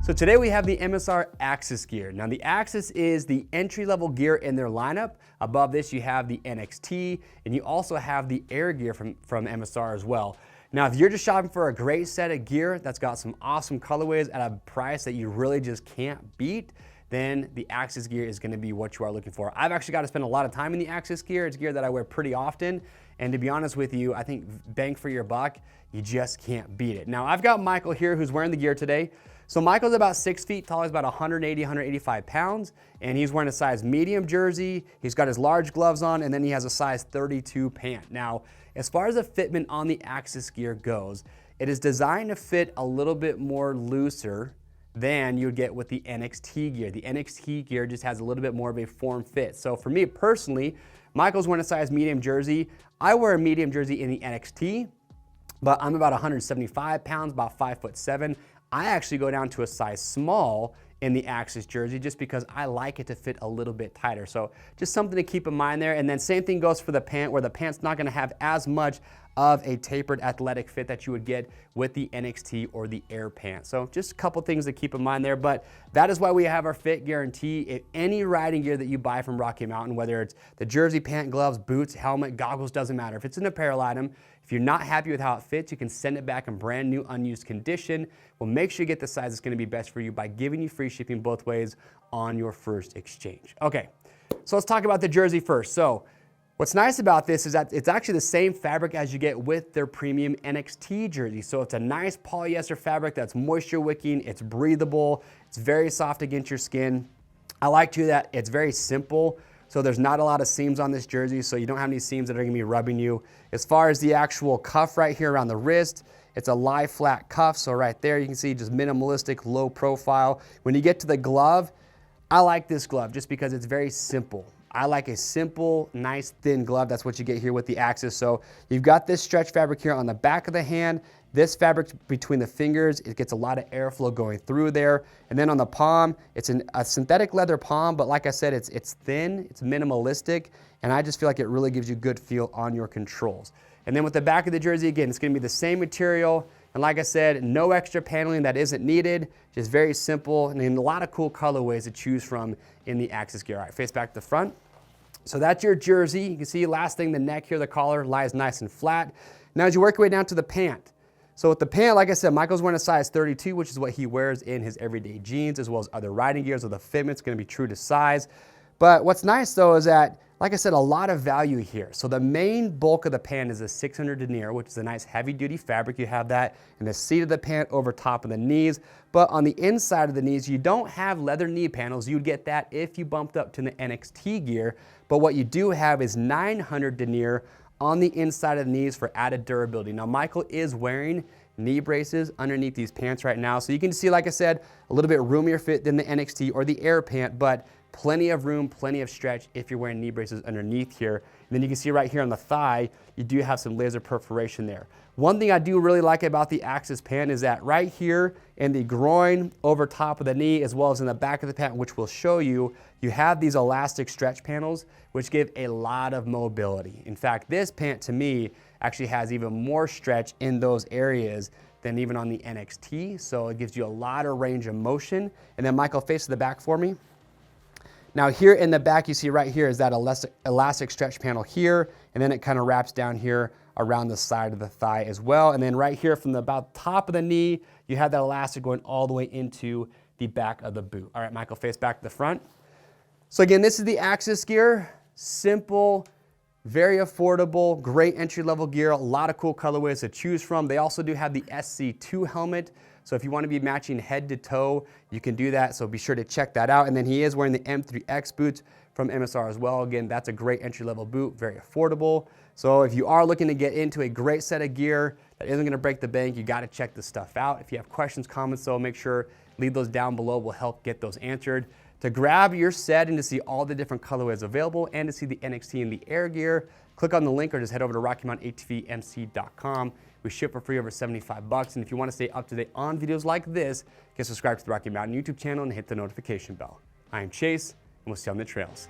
So today we have the MSR Axxis gear. Now the Axxis is the entry-level gear in their lineup. Above this you have the NXT, and you also have the Air gear from MSR as well. Now if you're just shopping for a great set of gear that's got some awesome colorways at a price that you really just can't beat, then the Axxis gear is gonna be what you are looking for. I've actually got to spend a lot of time in the Axxis gear. It's gear that I wear pretty often, and to be honest with you, I think bang for your buck, you just can't beat it. Now I've got Michael here who's wearing the gear today. So Michael's about 6 feet tall, he's about 180, 185 pounds, and he's wearing a size medium jersey. He's got his large gloves on, and then he has a size 32 pant. Now, as far as the fitment on the Axxis gear goes, it is designed to fit a little bit more looser than you would get with the NXT gear. The NXT gear just has a little bit more of a form fit. So for me personally, Michael's wearing a size medium jersey. I wear a medium jersey in the NXT, but I'm about 175 pounds, about 5'7". I actually go down to a size small in the Axxis jersey just because I like it to fit a little bit tighter. So just something to keep in mind there. And then same thing goes for the pant, where the pant's not gonna have as much of a tapered athletic fit that you would get with the NXT or the Air pant. So just a couple things to keep in mind there, but that is why we have our fit guarantee. If any riding gear that you buy from Rocky Mountain, whether it's the jersey, pant, gloves, boots, helmet, goggles, doesn't matter. If it's an apparel item, if you're not happy with how it fits, you can send it back in brand new, unused condition. We'll make sure you get the size that's gonna be best for you by giving you free shipping both ways on your first exchange. Okay, so let's talk about the jersey first. So what's nice about this is that it's actually the same fabric as you get with their premium NXT jersey. So it's a nice polyester fabric that's moisture wicking, it's breathable, it's very soft against your skin. I like too that it's very simple. So there's not a lot of seams on this jersey, so you don't have any seams that are gonna be rubbing you. As far as the actual cuff right here around the wrist, it's a lie flat cuff, so right there you can see just minimalistic, low profile. When you get to the glove, I like this glove just because it's very simple. I like a simple, nice, thin glove. That's what you get here with the Axxis. So you've got this stretch fabric here on the back of the hand. This fabric between the fingers, it gets a lot of airflow going through there. And then on the palm, it's a synthetic leather palm, but like I said, it's thin, it's minimalistic, and I just feel like it really gives you good feel on your controls. And then with the back of the jersey, again, it's gonna be the same material. And like I said, no extra paneling that isn't needed, just very simple, and then a lot of cool colorways to choose from in the Axxis gear. All right, face back to the front. So that's your jersey. You can see last thing, the neck here, the collar lies nice and flat. Now as you work your way down to the pant. So with the pant, like I said, Michael's wearing a size 32, which is what he wears in his everyday jeans, as well as other riding gears, so the fitment's gonna be true to size. But what's nice though is that, like I said, a lot of value here. So the main bulk of the pant is a 600 Denier, which is a nice heavy duty fabric. You have that in the seat of the pant over top of the knees. But on the inside of the knees, you don't have leather knee panels. You'd get that if you bumped up to the NXT gear. But what you do have is 900 Denier on the inside of the knees for added durability. Now, Michael is wearing knee braces underneath these pants right now. So you can see, like I said, a little bit roomier fit than the NXT or the Air pant, but plenty of room, plenty of stretch if you're wearing knee braces underneath here. And then you can see right here on the thigh, you do have some laser perforation there. One thing I do really like about the Axxis pant is that right here in the groin, over top of the knee, as well as in the back of the pant, which we'll show you, you have these elastic stretch panels, which give a lot of mobility. In fact, this pant to me actually has even more stretch in those areas than even on the NXT. So it gives you a lot of range of motion. And then Michael, face to the back for me. Now here in the back, you see right here is that elastic stretch panel here, and then it kind of wraps down here around the side of the thigh as well. And then right here from the about top of the knee, you have that elastic going all the way into the back of the boot. All right, Michael, face back to the front. So again, this is the Axxis gear. Simple, very affordable, great entry-level gear, a lot of cool colorways to choose from. They also do have the SC2 helmet. So if you want to be matching head to toe, you can do that. So be sure to check that out. And then he is wearing the M3X boots from MSR as well. Again, that's a great entry-level boot, very affordable. So if you are looking to get into a great set of gear that isn't going to break the bank, you got to check this stuff out. If you have questions, comments, so make sure leave those down below. We'll help get those answered. To grab your set and to see all the different colorways available and to see the NXT and the Air gear, click on the link or just head over to RockyMountainATVMC.com. We ship for free over 75 bucks. And if you want to stay up to date on videos like this, get subscribed to the Rocky Mountain YouTube channel and hit the notification bell. I am Chase, and we'll see you on the trails.